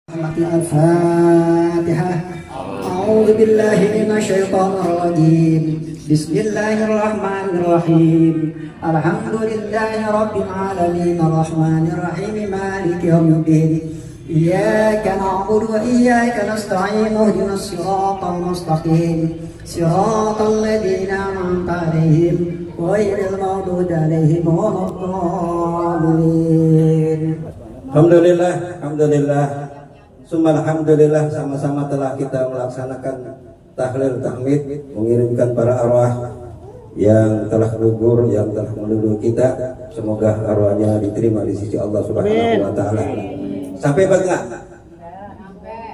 الفاتحة. أعوذ بالله من الشيطان الرجيم. بسم الله الرحمن الرحيم. الحمد لله رب العالمين الرحمن الرحيم مالك يوم الدين. إياك نعبد وإياك نستعين اهدنا الصراط المستقيم صراط الذين أنعمت عليهم غير المغضوب عليهم ولا الضالين. Alhamdulillah, alhamdulillah, sama-sama telah kita melaksanakan tahlil tahmid, mengirimkan para arwah yang telah gugur, yang telah menduduki kita. Semoga arwahnya diterima di sisi Allah Subhanahu wa taala. Sampai enggak?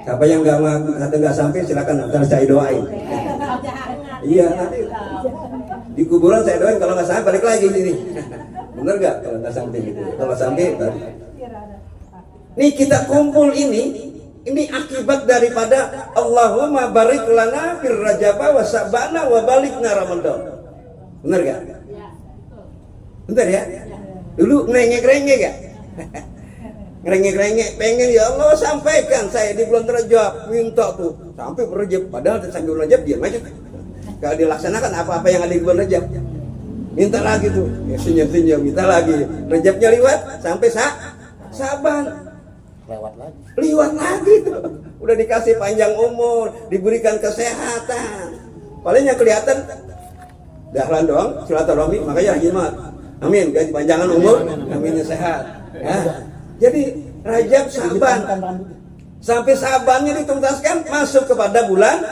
Siapa yang enggak sampai silakan nanti saya doain. Iya, nanti di kuburan saya doain, kalau enggak sampai balik lagi sini. Benar enggak kalau enggak sampai gitu? Kalau sampai nih kita kumpul ini akibat daripada Allahumma barik lana fir rajaba wa sabana wa balikna Ramadan. Benar gak? Bentar ya. Dulu ngerengek-rengek gak? Ngerengek-rengek, pengen ya Allah sampaikan saya di bulan Rajab, minta tuh sampai Rajab, padahal sampai bulan Rajab diam aja. Kalau dilaksanakan apa-apa yang ada di bulan Rajab, minta lagi tuh, ya, senyum-senyum, minta lagi. Rajabnya lewat sampai Saban. Liwat lagi tuh. Udah dikasih panjang umur, diberikan kesehatan. Paling yang kelihatan dahlan doang, silaturahmi, makanya jimat. Amin, ganti panjangan umur, amin sehat. Ya. Jadi Rajab, Saban, sampai Sabannya dituntaskan masuk kepada bulan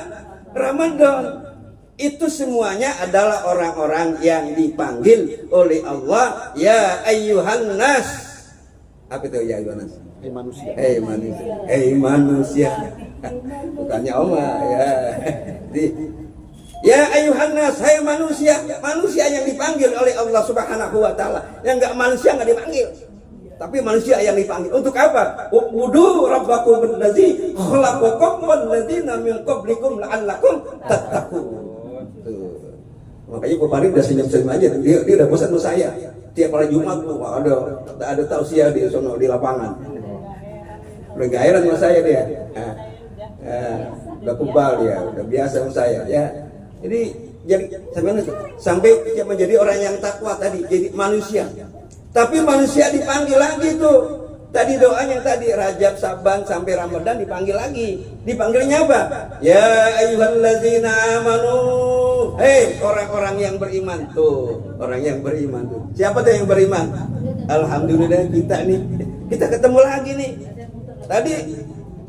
Ramadan. Itu semuanya adalah orang-orang yang dipanggil oleh Allah, ya ayyuhan nas. Apa itu ya ayyuhan nas? Hei manusia. Bukannya Oma ya. Ya ayuhan nas, hai manusia. Manusia yang dipanggil oleh Allah Subhanahu wa taala. Yang enggak manusia enggak dipanggil. Tapi manusia yang dipanggil. Untuk apa? Ubudu rabbakum allazi khalaqakum walladzina min qablikum la'allakum tattaqun. Makanya kemarin udah senyum-senyum aja. Dia udah bosan sama saya. Tiap hari Jumat tuh ada tausiah di sono di lapangan. Udah gairan sama saya dia. Udah kebal dia, udah biasa sama saya ya. Jadi sampai menjadi orang yang takwa tadi, jadi manusia. Tapi manusia dipanggil lagi tuh. Tadi doanya tadi Rajab, Saban sampai Ramadan dipanggil lagi. Dipanggilnya apa? Ya ayyuhallazina amanu. Hei orang-orang yang beriman tuh. Orang yang beriman tuh. Siapa tuh yang beriman? Alhamdulillah kita nih. Kita ketemu lagi nih. Tadi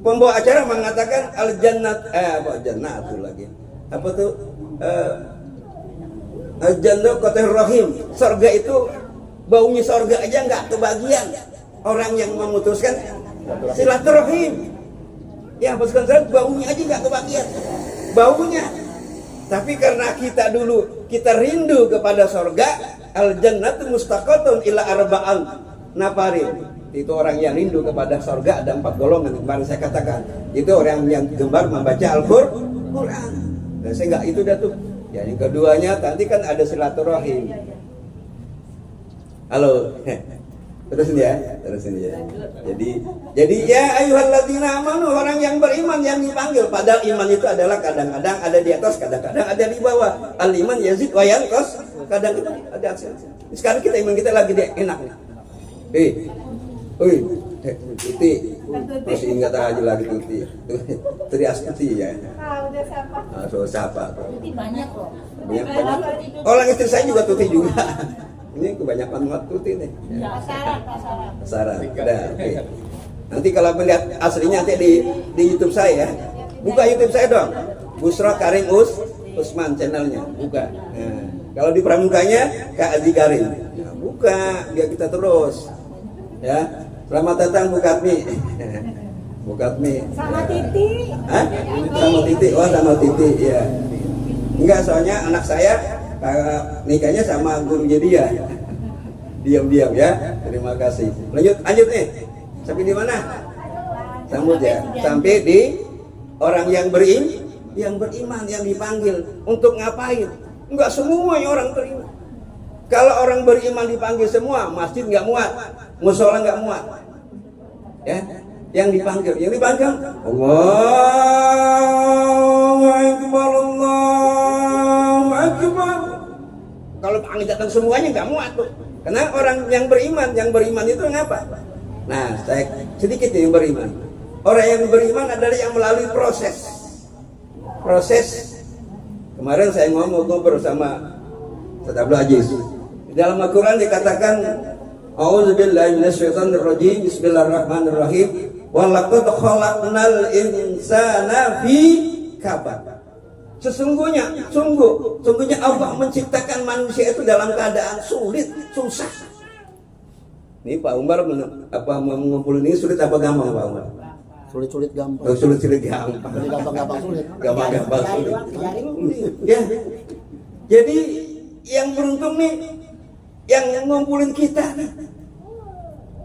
pembawa acara mengatakan al-jannat jannatul lagi. Apa tuh? Al-jannat qatir rahim. Surga itu baunya surga aja enggak kebagian. Orang yang memutuskan silaturahim. Ya, memutuskan silaturahim baunya aja enggak kebagian. Baunya. Tapi karena kita dulu kita rindu kepada surga, al-jannatu mustaqatun ila arba'an nafarin. Itu orang yang rindu kepada surga ada 4 golongan kemarin saya katakan. Itu orang yang gemar membaca Al-Qur'an. Dan saya enggak itu dah tuh. Ya, yang keduanya nanti kan ada silaturahim. Halo. Terusin ya. Jadi ya ayyuhalladzina amanu, orang yang beriman yang dipanggil. Padahal iman itu adalah kadang-kadang ada di atas, kadang-kadang ada di bawah. Al-iman yazid wa yanqus. Kadang-kadang ada aksi. Sekarang kita iman kita lagi enak nih. Tuti, masih ingat aja lagi Tuti. Tuti Astuti ya. Udah siapa? Siapa? Tuti banyak loh. Banyak. Orang istri saya juga Tuti juga. Ini kebanyakan muat Tuti nih. Pasaran. Udah, oke. Nanti kalau melihat aslinya nanti di YouTube saya. Buka YouTube saya dong. Busra Karim Usman channelnya. Buka. Nah, kalau di pramukanya Kak Adi Karim. Nah, buka biar kita terus. Ya, selamat datang Bu Katmi. Bu Katmi. Sama Titi. Hah? Sama Titi. Oh, sama Titi ya. Enggak, soalnya anak saya nikahnya sama guru jadi ya. Diam-diam ya. Terima kasih. Lanjut nih. Sampai di mana? Sambut ya. Sampai di orang yang beriman yang dipanggil untuk ngapain? Enggak semua orang beriman. Kalau orang beriman dipanggil semua, masjid nggak muat, musola nggak muat, ya. Yang dipanggil Allahu Akbar, Allahu Akbar. Kalau panggil datang semuanya nggak muat tuh. Karena orang yang beriman itu ngapa? Nah, saya sedikit yang beriman. Orang yang beriman adalah yang melalui proses. Kemarin saya ngobrol sama Ustaz Abdul Aziz. Di dalam Al-Quran dikatakan, A'udzubillahi minasyaitonirrajim. Bismillahirrahmanirrahim. Wa laqad khalaqnal insana fi kabad. Sungguhnya Allah menciptakan manusia itu dalam keadaan sulit, susah. Ini Pak Umar mengumpulin ini sulit apa gampang Pak Umar? Sulit gampang. Sulit gampang. Gampang sulit. Gampang sulit. Ya. Jadi yang beruntung nih, yang ngumpulin kita nih.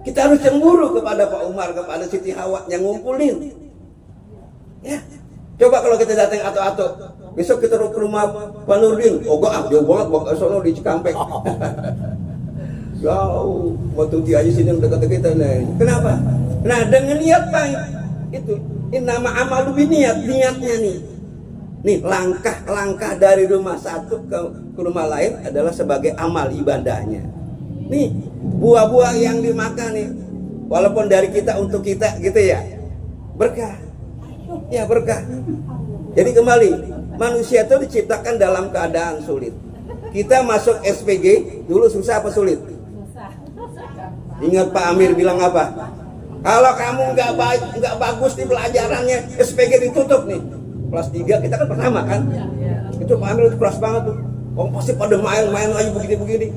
Kita harus cemburu kepada Pak Umar, kepada Siti Hawa yang ngumpulin. Ya. Coba kalau kita datang atau besok kita ke rumah Pak Nurdin, jauh banget, bawa sono di Cikampek. Jauh, waktu dia aja sini dekat kita nih. Kenapa? Nah, dengan niat baik itu, ini nama amal niatnya nih. Nih langkah dari rumah satu ke rumah lain adalah sebagai amal ibadahnya. Nih buah-buah yang dimakan nih, walaupun dari kita untuk kita gitu ya, berkah. Ya berkah. Jadi kembali, manusia itu diciptakan dalam keadaan sulit. Kita masuk SPG dulu susah apa sulit? Ingat Pak Amir bilang apa? Kalau kamu nggak bagus di pelajarannya, SPG ditutup nih. Kelas 3 kita kan pertama kan? Itu Pak Amir itu keras banget tuh. Oh pasti pada main aja begini.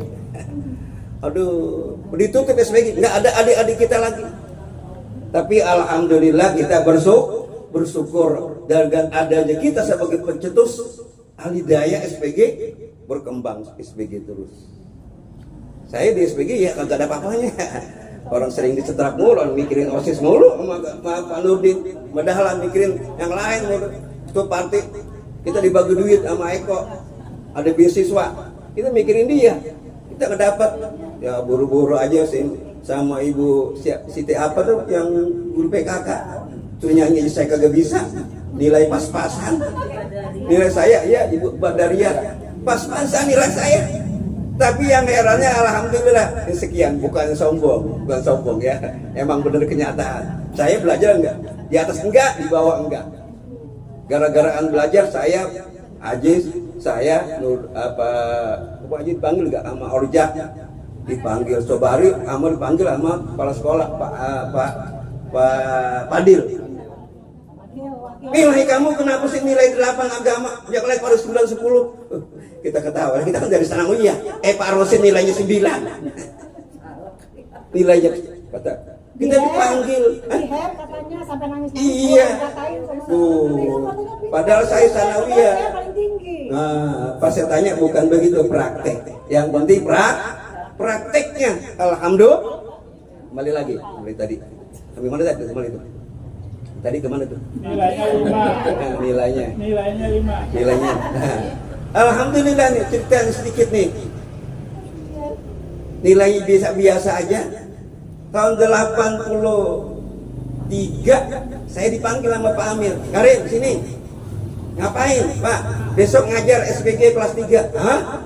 Aduh, ditutup SPG, nggak ada adik-adik kita lagi. Tapi alhamdulillah kita bersyukur dengan adanya kita sebagai pencetus ahli daya SPG, berkembang SPG terus. Saya di SPG ya kagak ada apa-apanya. Orang sering disetrap mulu, mikirin OSIS mulu sama Pak Nurdin, padahal mikirin yang lain mulu. Itu party kita dibagi duit sama Eko, ada beasiswa, kita mikirin dia, kita nggak dapat. Ya buru-buru aja sih sama Ibu Siti apa tuh yang guru PKK. Tuh nyanyi saya kagak bisa, nilai pas-pasan. Nilai saya ya Ibu Badaria pas-pasan nilai saya. Tapi yang herannya alhamdulillah ini sekian, bukan sombong ya. Emang benar kenyataan. Saya belajar enggak? Di atas enggak, di bawah enggak. Gara-garaan belajar saya Aziz, saya Pak Aziz dipanggil enggak sama Orjak? Dipanggil Sobari, dipanggil sama kepala sekolah Pak Padil. Nilai kamu kenapa sih nilai 8 agama? Yang lain pada 9, 10. Kita ketawa, kita kan dari Sanawiyah. Pak Rosin nilainya 9. Nilainya kata kita dipanggil. Katanya sampai nangis. Iya. Padahal saya Sanawiyah. Nah, pas saya tanya bukan begitu praktek. Yang penting prakteknya. Alhamdulillah. Kembali lagi, kembali tadi. Sampai mana tadi? Kembali itu. Tadi kemana tuh? Nilainya 5. Nilainya 5. Nilainya. Alhamdulillah nih cerita sedikit nih. Nilai biasa aja. Tahun 83 saya dipanggil sama Pak Amir. Karim sini. Ngapain Pak? Besok ngajar SPG kelas 3. Hah?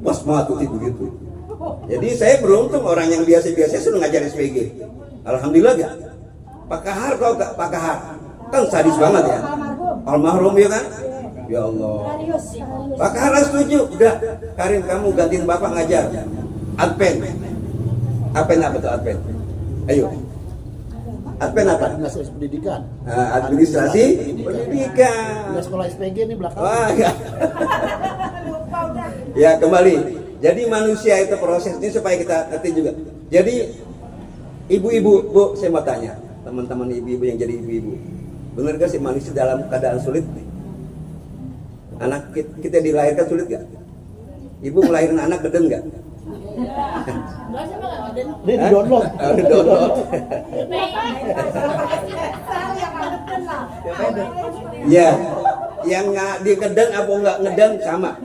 Pas matu begitu. Jadi saya beruntung orang yang biasa-biasa sudah ngajar SPG. Alhamdulillah gak? Pak Kahar tau gak? Pak Kahar kan sadis banget ya. Almarhum ya kan? Ya Allah. Pak Kahar setuju. Udah Karim kamu gantiin bapak ngajar Adpen apa tuh Adpen? Ayo Adpen apa? Administrasi pendidikan. Administrasi pendidikan. Udah sekolah SPG nih belakang. Wah, ya. Ya kembali. Jadi manusia itu prosesnya supaya kita ngerti juga. Jadi ibu-ibu, Bu, saya mau tanya teman-teman ibu-ibu yang jadi ibu-ibu, benar gak sih manusia dalam keadaan sulit? Anak kita dilahirkan sulit gak? Ibu ngelahirin anak geden gak? Ini download. Ya, yang nggak digeden apa nggak ngeden sama.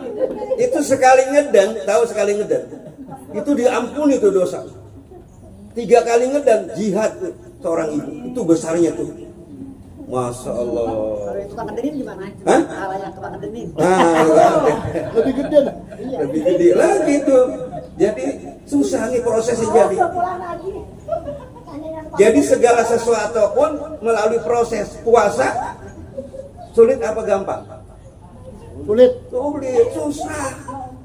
Itu sekali ngeden, tahu sekali ngeden, itu diampuni tuh dosa. 3 kali ngeden jihad, seorang ibu. Itu besarnya tuh. Masya Allah. Kalau yang tukang ngedenin gimana? Hah? Kalau yang tukang ngedenin. Lebih gede dah. Lebih gede lagi tuh. Jadi susah nih prosesnya jadi. Pulang lagi. Jadi segala sesuatu pun melalui proses puasa sulit apa gampang? Sulit. Sulit, susah.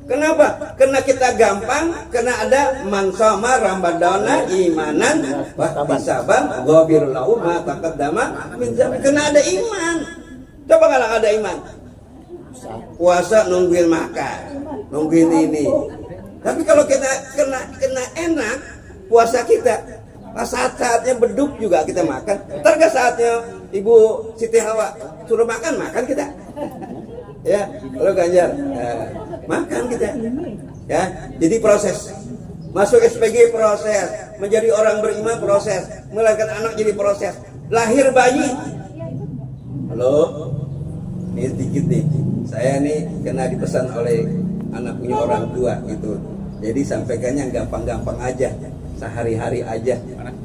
Kenapa? Karena kita gampang, karena ada man shoma ramadhana imanan wa ihtisaban ghafir lahu ma taqaddama min dzambi. Karena ada iman. Coba kalau nggak ada iman. Puasa nungguin makan, nungguin ini. Tapi kalau kita kena enak puasa kita, pas saatnya beduk juga kita makan. Ntar saatnya Ibu Siti Hawa suruh makan kita. Ya, kalau Ganjar makan kita. Ya, jadi proses. Masuk SPG proses, menjadi orang beriman proses, melahirkan anak jadi proses. Lahir bayi. Halo. Ini sedikit nih. Saya nih kena dipesan oleh anak punya orang tua gitu. Jadi sampaikannya yang gampang-gampang aja, sehari-hari aja.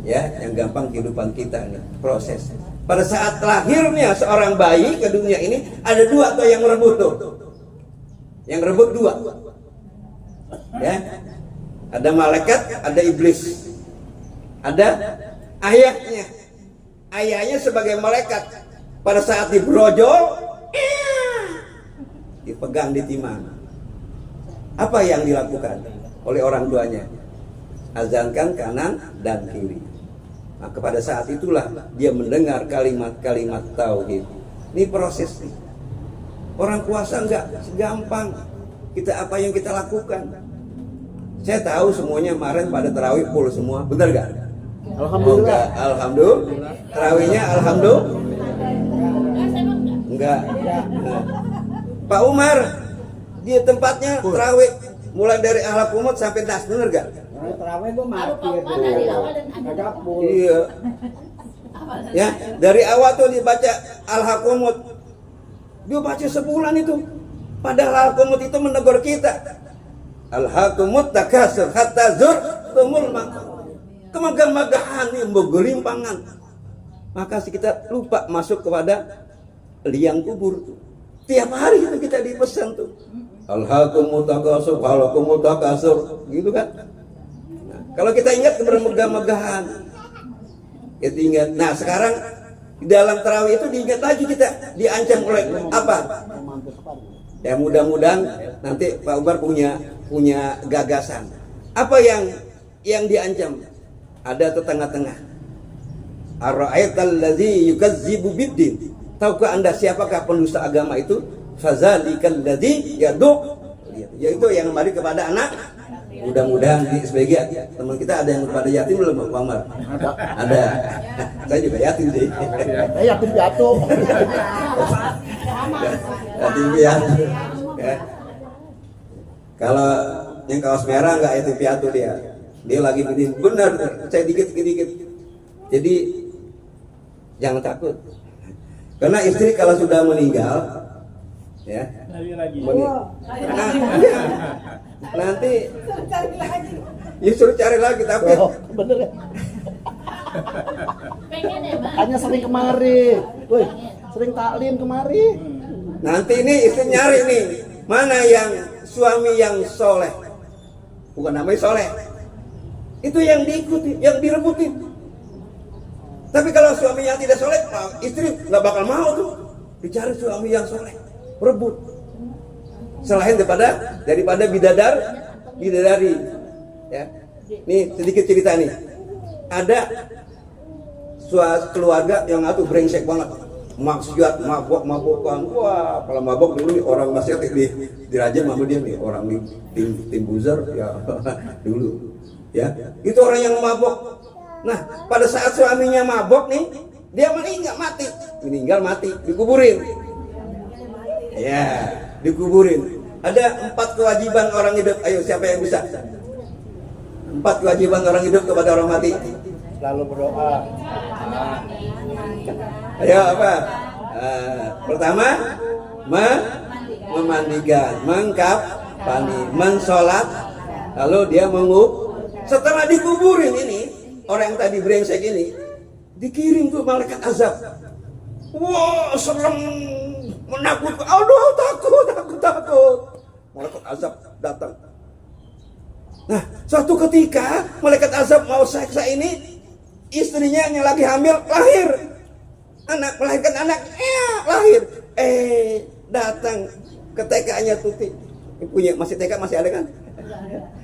Ya, yang gampang kehidupan kita nih, proses. Pada saat lahirnya seorang bayi ke dunia ini ada dua tuh yang merebut tuh. Yang rebut dua. Ya. Ada malaikat, ada iblis. Ada ayahnya. Ayahnya sebagai malaikat. Pada saat dibrojol, dipegang di timang. Apa yang dilakukan oleh orang tuanya? Azankan kanan dan kiri. Nah, pada saat itulah dia mendengar kalimat-kalimat tauhid. Ini proses nih. Orang puasa enggak segampang kita apa yang kita lakukan. Saya tahu semuanya kemarin pada tarawih full semua, benar gak? Alhamdulillah. Alhamdulillah. Tarawihnya alhamdulillah. Enggak. Nah. Pak Umar di tempatnya tarawih mulai dari ahlak umut sampai das, benar gak? Terawih gue mati ya. Iya. Ya, dari awal tuh dibaca Al-Hakumut. Dia baca sebulan itu. Padahal Al-Hakumut itu menegur kita. Al-Hakumut takasur hatta zurtumul maqabir. Kemegah-megahan ini bergelimpangan. Maka kita lupa masuk kepada liang kubur tuh. Tiap hari itu kita dipesan tuh. Al-Hakumut takasur, Al-Hakumut takasur, gitu kan? Kalau kita ingat bermegah-megahan, kita ingat. Nah sekarang di dalam tarawih itu diingat lagi kita, diancam oleh apa? Ya mudah-mudahan nanti Pak Umar punya gagasan. Apa yang diancam? Ada tengah-tengah. Ara'aital ladzi yukazzibu biddin. Tahukah Anda siapakah pendusta agama itu? Fazalikal ladzi yad'u, yaitu yang kembali kepada anak. Mudah-mudahan di SBG teman kita ada yang pada yatim belum Pak Umar? Ada. Saya juga yatim sih. Saya yatim piatu. Yatim piatu. Ya. Kalau yang kaos merah nggak yatim piatu dia. Dia lagi begini benar. Saya dikit-dikit. Jadi jangan takut. Karena istri kalau sudah meninggal, ya. Nanti suruh cari lagi tapi Bener ya. Hanya sering kemari. Woi, sering taklim kemari. nanti ini istri nyari nih mana yang suami yang soleh, bukan namanya soleh, itu yang diikuti, yang direbutin. Tapi kalau suami yang tidak soleh, istri nggak bakal mau tuh dicari suami yang soleh, rebut. Selain daripada bidadari, ya. Nih sedikit cerita nih. Ada suatu keluarga yang atuh brengsek banget, maksiat, mabok-mabokan. Wah, kalau mabok dulu orang masih dirajam sama dia nih, orang di tim buzzer ya dulu. Ya, itu orang yang mabok. Nah, pada saat suaminya mabok nih, dia meninggal mati, dikuburin. Ya, dikuburin. Ada 4 kewajiban orang hidup. Ayo siapa yang bisa? 4 kewajiban orang hidup kepada orang mati. Lalu berdoa. Ayo apa? Pertama, memandikan, mengkafani, mensolat, lalu dia mengub. Setelah dikuburin ini, orang yang tadi brengsek ini, dikirim tuh malaikat azab. Wah, serem, menakutkan. Aduh, takut. Malaikat azab datang. Nah, suatu ketika malaikat azab mau seksa ini, istrinya yang lagi hamil lahir. Melahirkan anak, lahir. Datang ke TK-nya Tuti. Punya masih TK masih ada kan?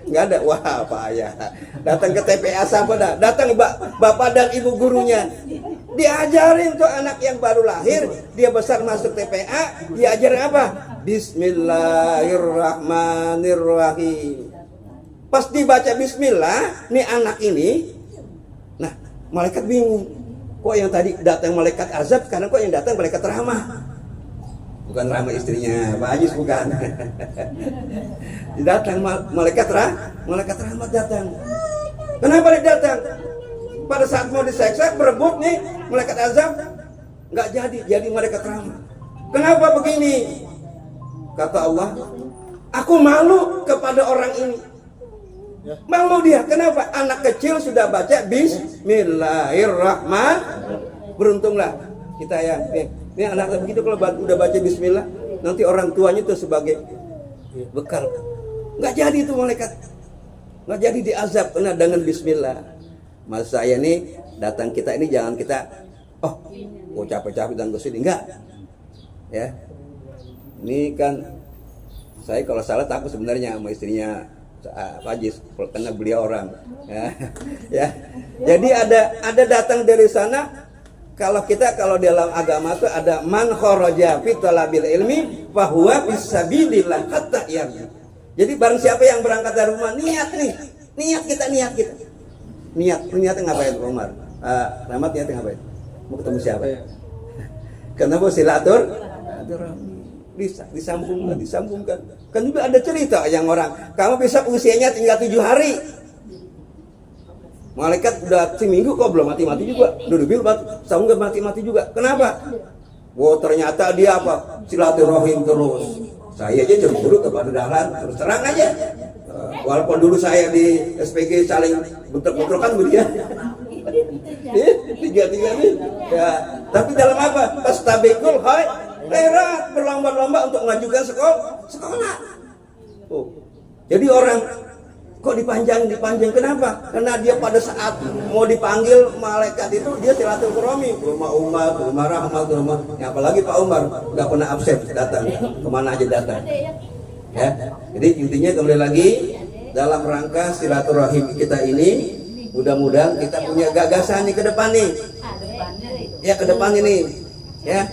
Nggak ada. Wah, payah. Datang ke TPA siapa dah? Datang bapak dan ibu gurunya. Diajarin tuh anak yang baru lahir, dia besar masuk TPA, diajarin apa? Bismillahirrahmanirrahim. Pas dibaca bismillah, nih anak ini, nah malaikat bingung. Kok yang tadi datang malaikat azab, sekarang kok yang datang malaikat rahmah? Bukan rahmah istrinya, Pak Ajis bukan. Datang malaikat rahmat datang. Kenapa dia datang? Pada saat mau diseksa, berebut nih malaikat azab, nggak jadi malaikat rahmat. Kenapa begini? Kata Allah, aku malu kepada orang ini. Malu dia, kenapa? Anak kecil sudah baca Bismillahirrahmanirrahim. Beruntunglah kita yang ini anak begitu kalau udah baca Bismillah, nanti orang tuanya tuh sebagai bekal. Nggak jadi tuh malaikat, nggak jadi diazab karena dengan Bismillah. Mas saya nih datang kita ini jangan kita capek-capek dan kesini, enggak. Ya, ini kan saya kalau salah takut sebenarnya sama istrinya Fajis karena beliau orang ya. Jadi ada datang dari sana. Kalau dalam agama itu ada man kharaja fi talabil ilmi fa huwa fisabilillah hatta yarji. Jadi barang siapa yang berangkat dari rumah niat kita. Niatnya ngapain Umar? Rahmat niatnya ngapain? Mau ketemu siapa? Kenapa silaturahmi? Disambungkan. Kan juga ada cerita yang orang, kamu bisa usianya tinggal 7 hari. Malaikat udah seminggu kok belum mati-mati juga. Dudubil setahun gak mati-mati juga. Kenapa? Ternyata dia apa? Silaturahim terus. Saya aja cemburu kepada dahlan, terus terang aja. Walaupun dulu saya di SPG saling bentrok-bentrokan begitu ya. Tiga-tiga nih. Ya, tapi dalam apa? Tastabikul khairat, berlomba-lomba untuk mengajukan sekolah. Jadi orang kok dipanjang, kenapa? Karena dia pada saat mau dipanggil malaikat itu dia silaturahmi ke rumah Umar, ke rumah Rahmat, ke rumah. Ya, apalagi Pak Umar nggak pernah absen datang, kemana aja datang. Ya, jadi intinya kembali lagi dalam rangka silaturahim kita ini, mudah-mudahan kita punya gagasan nih ke depan nih. Ya ke depan ini. Ya,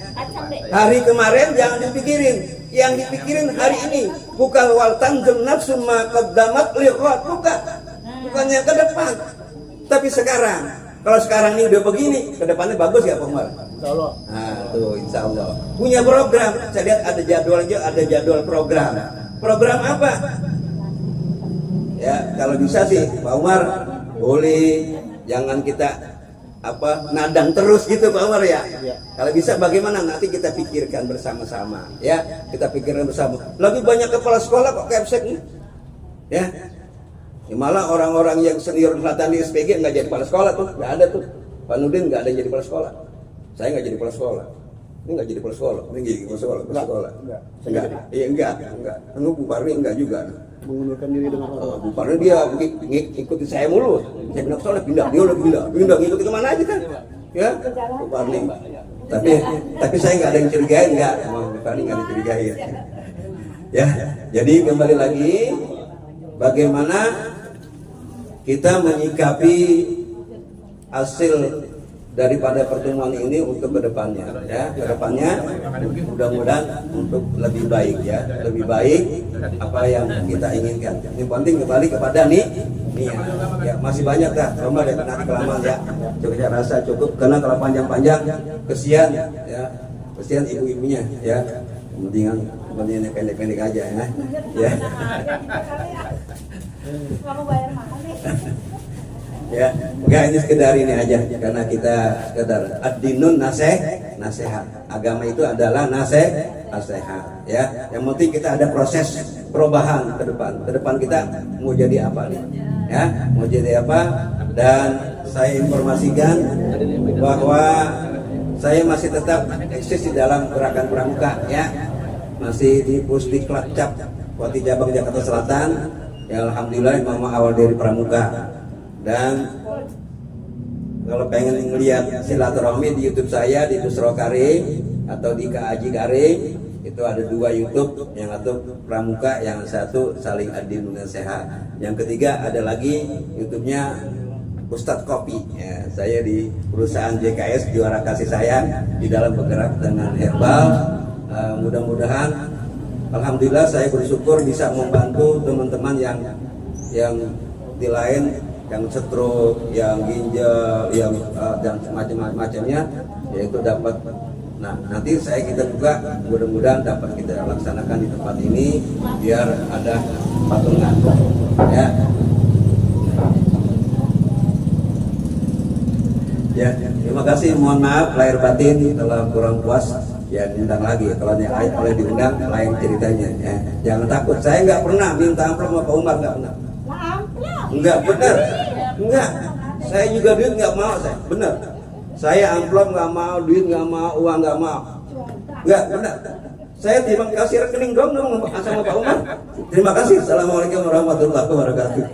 hari kemarin jangan dipikirin. Yang dipikirin hari ini bukan wal tanzul nafsu ma qaddamat liqat, bukannya ke depan. Tapi sekarang, kalau sekarang ini udah begini, ke depannya bagus ya Pak Umar? Insyaallah. Nah, tuh insyaallah. Punya program, saya lihat ada jadwal program. Program apa? Ya, kalau bisa sih Pak Umar boleh jangan kita nadang terus gitu Pak Umar ya. Kalau bisa bagaimana nanti kita pikirkan bersama-sama ya. Kita pikirkan bersama. Lagi banyak kepala sekolah kok kepsek nih. Ya. Malah orang-orang yang senior selatan di SPG nggak jadi kepala sekolah tuh, nggak ada tuh. Pak Nudin nggak ada yang jadi kepala sekolah. Saya nggak jadi kepala sekolah. Ini nggak jadi kepala sekolah. Ini jadi kepala sekolah. Enggak. Iya enggak. Bu Parni enggak juga. Mengundurkan diri dengan Bu Parni dia ikuti saya mulu. Saya bilang soalnya pindah, dia udah pindah ngikuti kemana aja kan? Ya, Bu Parni. Tapi saya nggak ada yang curigain nggak, Bu Parni nggak dicurigain. Ya, jadi kembali lagi bagaimana kita menyikapi hasil daripada pertemuan ini untuk kedepannya ya, kedepannya mudah-mudahan untuk lebih baik ya, lebih baik apa yang kita inginkan. Yang penting kembali kepada niat ya, masih banyak dah Roma dan nanti kelamaan ya, coba saya rasa cukup karena kalau panjang-panjang kesian ya, kesian ibu-ibunya ya, mendingan pendek-pendek aja ya. Kamu bayar makan nih. Ya, enggak ini sekedar ini aja karena kita sekedar ad-dinun nasihat. Agama itu adalah nasihat ya. Yang penting kita ada proses perubahan ke depan. Ke depan kita mau jadi apa nih? Ya, mau jadi apa? Dan saya informasikan bahwa saya masih tetap eksis di dalam gerakan pramuka ya, masih di Pusdiklat Cap Wati Jabang Jakarta Selatan. Ya alhamdulillah mama awal dari pramuka. Dan kalau pengen ngelihat silaturahmi di YouTube saya di Busro Karim atau di Kaaji Karim, itu ada 2 YouTube, yang satu pramuka, yang satu saling adil dan sehat. Yang ketiga ada lagi YouTube-nya Ustadz Kopi. Ya, saya di perusahaan JKS Juara Kasih Sayang di dalam bergerak dengan herbal. Mudah-mudahan, alhamdulillah saya bersyukur bisa membantu teman-teman yang di lain, yang stroke, yang ginjal, yang dan macam-macamnya, yaitu dapat. Nah, nanti kita buka, mudah-mudahan dapat kita laksanakan di tempat ini biar ada patungan. Ya. Ya, terima kasih. Mohon maaf lahir batin kalau kurang puas. Ya diundang lagi, kalau oleh diundang lain ceritanya. Ya. Jangan takut. Saya nggak pernah minta amplop sama Pak Umar, nggak pernah. Enggak benar, enggak. Saya juga duit nggak mau, saya benar. Saya amplop nggak mau, duit nggak mau, uang nggak mau. Enggak benar. Saya terima kasih rekening dong sama Pak Umar. Terima kasih. Assalamualaikum warahmatullahi wabarakatuh.